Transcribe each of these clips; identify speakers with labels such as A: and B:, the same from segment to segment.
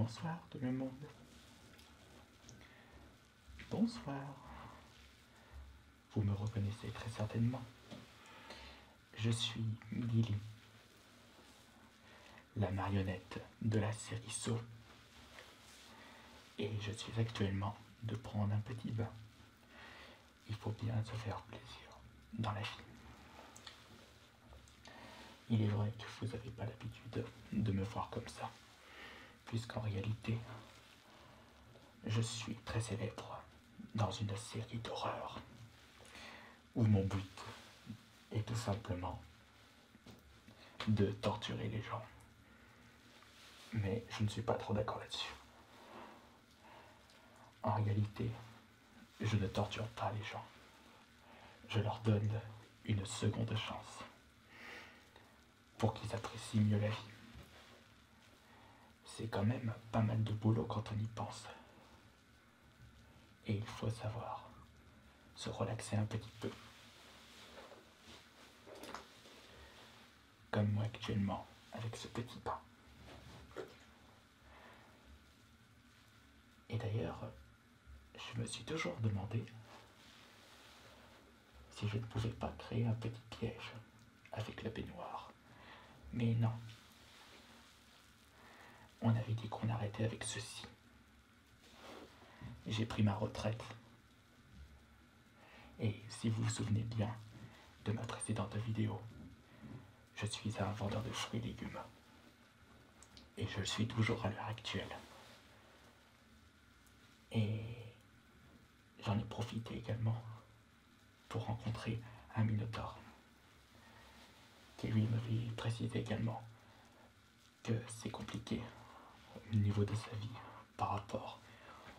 A: Bonsoir tout le monde. Bonsoir. Vous me reconnaissez très certainement. Je suis Gilly, la marionnette de la série Saw. Et je suis actuellement de prendre un petit bain. Il faut bien se faire plaisir dans la vie. Il est vrai que vous n'avez pas l'habitude de me voir comme ça, puisqu'en réalité, je suis très célèbre dans une série d'horreurs où mon but est tout simplement de torturer les gens. Mais je ne suis pas trop d'accord là-dessus. En réalité, je ne torture pas les gens. Je leur donne une seconde chance pour qu'ils apprécient mieux la vie. C'est quand même pas mal de boulot quand on y pense. Et il faut savoir se relaxer un petit peu. Comme moi actuellement avec ce petit pain. Et d'ailleurs, je me suis toujours demandé si je ne pouvais pas créer un petit piège avec la baignoire. Mais non. On avait dit qu'on arrêtait avec ceci. J'ai pris ma retraite. Et si vous vous souvenez bien de ma précédente vidéo, je suis un vendeur de fruits et légumes. Et je le suis toujours à l'heure actuelle. Et j'en ai profité également pour rencontrer un minotaure qui lui m'avait précisé également que c'est compliqué au niveau de sa vie par rapport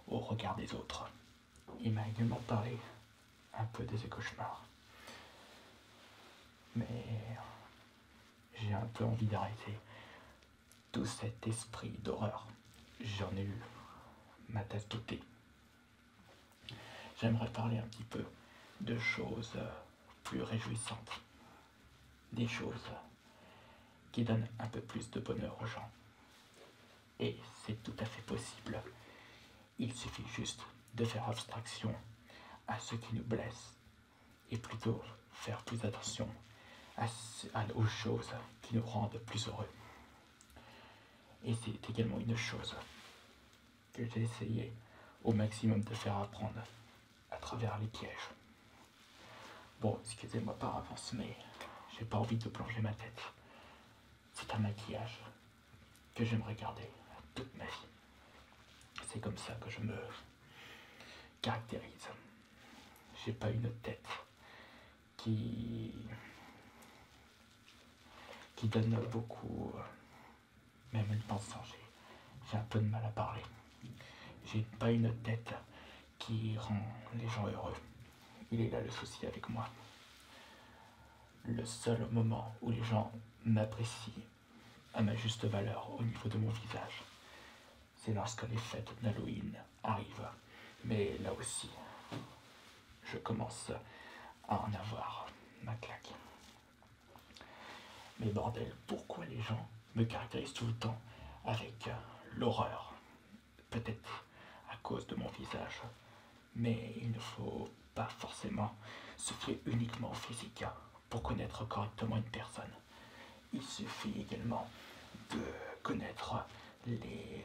A: au regard des autres. Il m'a également parlé un peu de ses cauchemars. Mais j'ai un peu envie d'arrêter tout cet esprit d'horreur. J'en ai eu ma tasse de thé. J'aimerais parler un petit peu de choses plus réjouissantes. Des choses qui donnent un peu plus de bonheur aux gens. Et c'est tout à fait possible. Il suffit juste de faire abstraction à ceux qui nous blessent et plutôt faire plus attention aux choses qui nous rendent plus heureux. Et c'est également une chose que j'ai essayé au maximum de faire apprendre à travers les pièges. Bon, excusez-moi par avance, mais j'ai pas envie de plonger ma tête. C'est un maquillage que j'aimerais garder toute ma vie. C'est comme ça que je me caractérise. J'ai pas une tête qui donne beaucoup, même en pensant, j'ai un peu de mal à parler. J'ai pas une tête qui rend les gens heureux. Il est là le souci avec moi. Le seul moment où les gens m'apprécient à ma juste valeur au niveau de mon visage, c'est lorsque les fêtes d'Halloween arrivent. Mais là aussi, je commence à en avoir ma claque. Mais bordel, pourquoi les gens me caractérisent tout le temps avec l'horreur? Peut-être à cause de mon visage, mais il ne faut pas forcément se fier uniquement au physique pour connaître correctement une personne. Il suffit également de connaître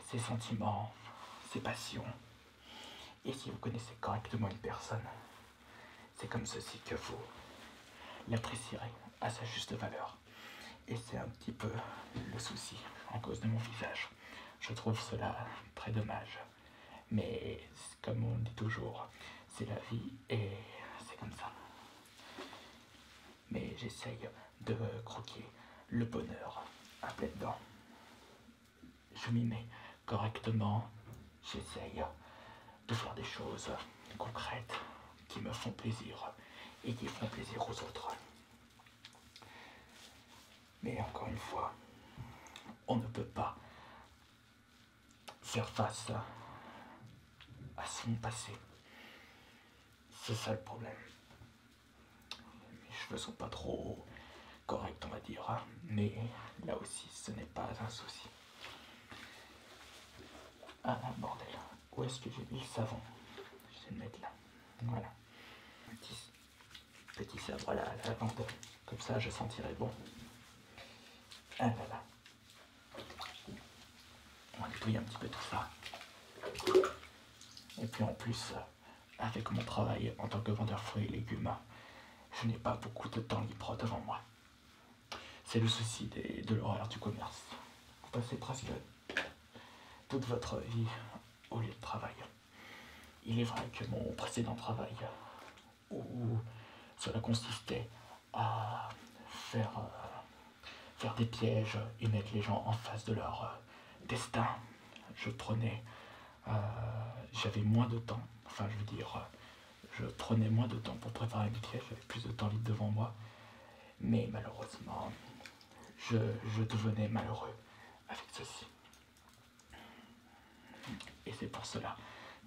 A: ses sentiments, ses passions. Et si vous connaissez correctement une personne, c'est comme ceci que vous l'apprécierez à sa juste valeur. Et c'est un petit peu le souci à cause de mon visage. Je trouve cela très dommage. Mais comme on dit toujours, c'est la vie et c'est comme ça. Mais j'essaye de croquer le bonheur à pleines dents. Je m'y mets correctement. J'essaye de faire des choses concrètes qui me font plaisir et qui font plaisir aux autres. Mais encore une fois, on ne peut pas faire face à son passé. C'est ça le problème. Mes cheveux sont pas trop corrects, on va dire, mais là aussi ce n'est pas un souci. Ah, bordel. Où est-ce que j'ai mis le savon? Je vais le mettre là. Voilà. Petit sabre là, à la lavande. Comme ça, je sentirai bon. Ah là là. On nettoie un petit peu tout ça. Et puis en plus, avec mon travail en tant que vendeur fruits et légumes, je n'ai pas beaucoup de temps libre devant moi. C'est le souci de l'horaire du commerce. Vous passez presque toute votre vie au lieu de travail. Il est vrai que mon précédent travail, où cela consistait à faire des pièges et mettre les gens en face de leur destin, j'avais moins de temps, je prenais moins de temps pour préparer mes pièges, j'avais plus de temps libre devant moi, mais malheureusement, je devenais malheureux avec ceci. Et c'est pour cela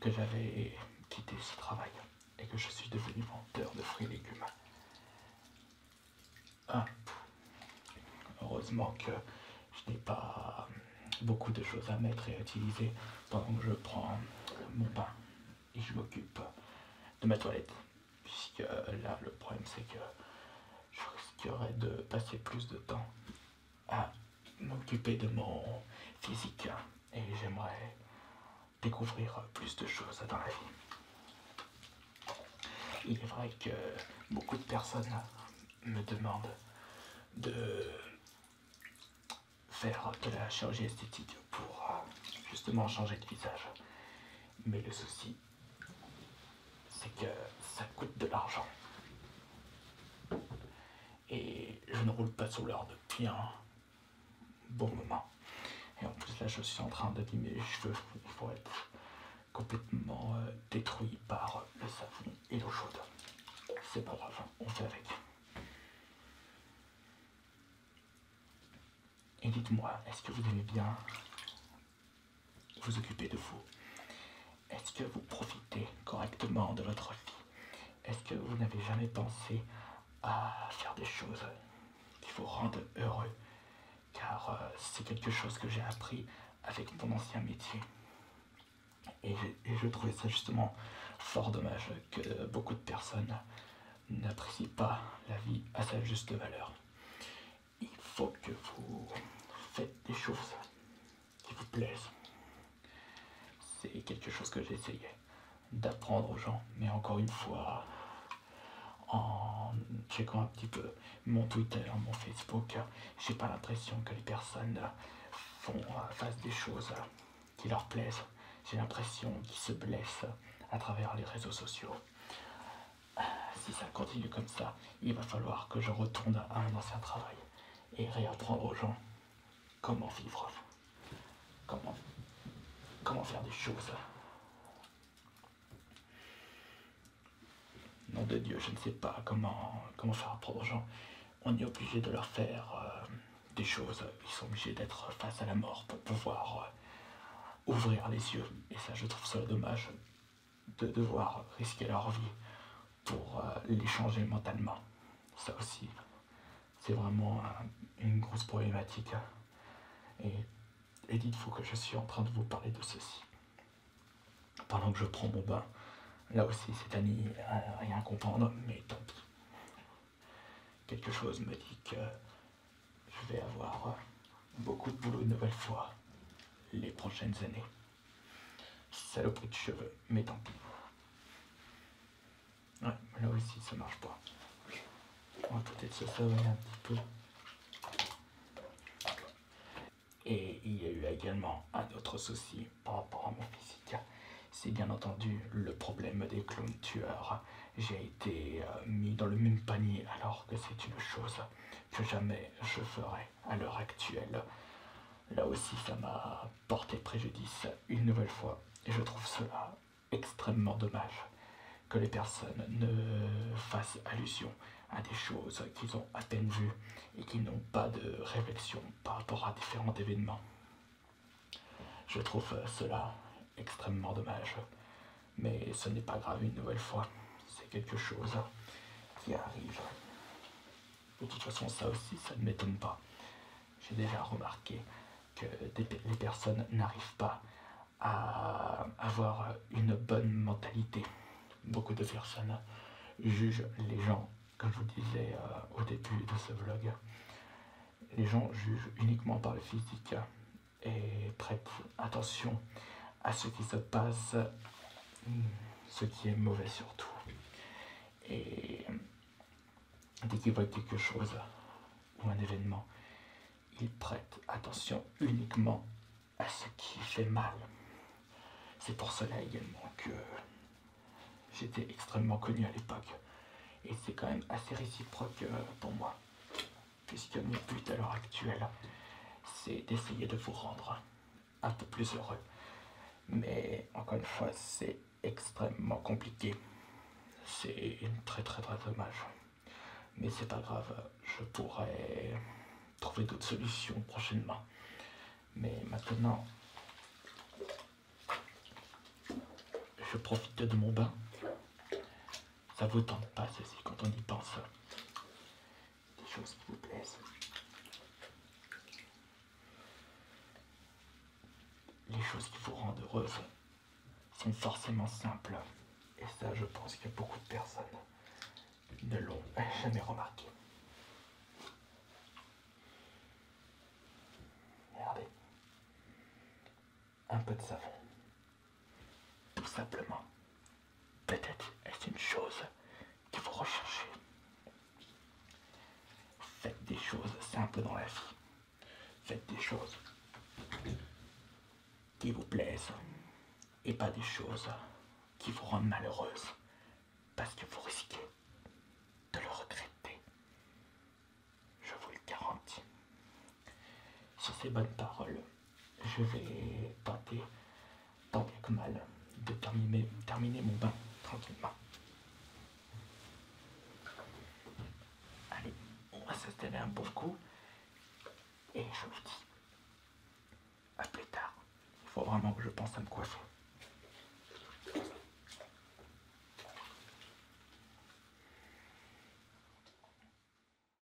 A: que j'avais quitté ce travail et que je suis devenu vendeur de fruits et légumes. Ah, heureusement que je n'ai pas beaucoup de choses à mettre et à utiliser pendant que je prends mon bain et je m'occupe de ma toilette. Puisque là, le problème, c'est que je risquerais de passer plus de temps à m'occuper de mon physique et j'aimerais découvrir plus de choses dans la vie. Il est vrai que beaucoup de personnes me demandent de faire de la chirurgie esthétique pour justement changer de visage. Mais le souci, c'est que ça coûte de l'argent. Et je ne roule pas sous l'or depuis un bon moment. Et en plus là, je suis en train d'abîmer les cheveux. Il faut être complètement détruit par le savon et l'eau chaude. C'est pas grave, on fait avec. Et dites-moi, est-ce que vous aimez bien vous occuper de vous? Est-ce que vous profitez correctement de votre vie? Est-ce que vous n'avez jamais pensé à faire des choses qui vous rendent heureux? Car c'est quelque chose que j'ai appris avec mon ancien métier. Et je trouvais ça justement fort dommage que beaucoup de personnes n'apprécient pas la vie à sa juste valeur. Il faut que vous faites des choses qui vous plaisent. C'est quelque chose que j'essayais d'apprendre aux gens, mais encore une fois, en checkant un petit peu mon Twitter, mon Facebook, j'ai pas l'impression que les personnes fassent des choses qui leur plaisent. J'ai l'impression qu'ils se blessent à travers les réseaux sociaux. Si ça continue comme ça, il va falloir que je retourne à mon ancien travail et réapprendre aux gens comment vivre, comment faire des choses. Nom de Dieu, je ne sais pas comment faire apprendre aux gens. On est obligé de leur faire des choses. Ils sont obligés d'être face à la mort pour pouvoir ouvrir les yeux. Et ça, je trouve ça dommage de devoir risquer leur vie pour les changer mentalement. Ça aussi, c'est vraiment une grosse problématique. Et dites-vous que je suis en train de vous parler de ceci pendant que je prends mon bain. Là aussi, c'est à n'y rien comprendre, mais tant pis. Quelque chose me dit que je vais avoir beaucoup de boulot une nouvelle fois les prochaines années. Saloperie de cheveux, mais tant pis. Ouais, mais là aussi, ça marche pas. On va peut-être se savonner un petit peu. Et il y a eu également un autre souci par rapport à mon physique. C'est bien entendu le problème des clowns tueurs. J'ai été mis dans le même panier alors que c'est une chose que jamais je ferai à l'heure actuelle. Là aussi, ça m'a porté préjudice une nouvelle fois. Et je trouve cela extrêmement dommage que les personnes ne fassent allusion à des choses qu'ils ont à peine vues et qui n'ont pas de réflexion par rapport à différents événements. Je trouve cela extrêmement dommage, mais ce n'est pas grave une nouvelle fois, c'est quelque chose qui arrive. De toute façon, ça aussi, ça ne m'étonne pas. J'ai déjà remarqué que les personnes n'arrivent pas à avoir une bonne mentalité. Beaucoup de personnes jugent les gens, comme je vous disais au début de ce vlog, les gens jugent uniquement par le physique et prêtent attention à ce qui se passe, ce qui est mauvais surtout. Et dès qu'ils voient quelque chose ou un événement, ils prêtent attention uniquement à ce qui fait mal. C'est pour cela également que j'étais extrêmement connu à l'époque. Et c'est quand même assez réciproque pour moi. Puisque mon but à l'heure actuelle, c'est d'essayer de vous rendre un peu plus heureux. Mais encore une fois, c'est extrêmement compliqué. C'est très dommage. Mais c'est pas grave, je pourrais trouver d'autres solutions prochainement. Mais maintenant, je profite de mon bain. Ça vous tente pas ceci quand on y pense? Des choses qui vous plaisent. Les choses qui vous rendent heureuse sont forcément simples. Et ça, je pense que beaucoup de personnes ne l'ont jamais remarqué. Regardez. Un peu de savon. Tout simplement. Peut-être est-ce une chose que vous recherchez. Faites des choses simples dans la vie. Faites des choses qui vous plaisent et pas des choses qui vous rendent malheureuse parce que vous risquez de le regretter. Je vous le garantis. Sur ces bonnes paroles, je vais tenter, tant bien que mal, de terminer mon bain tranquillement. Allez, on va s'installer un bon coup et je vous dis à plus tard. Il faut vraiment que je pense à me coiffer.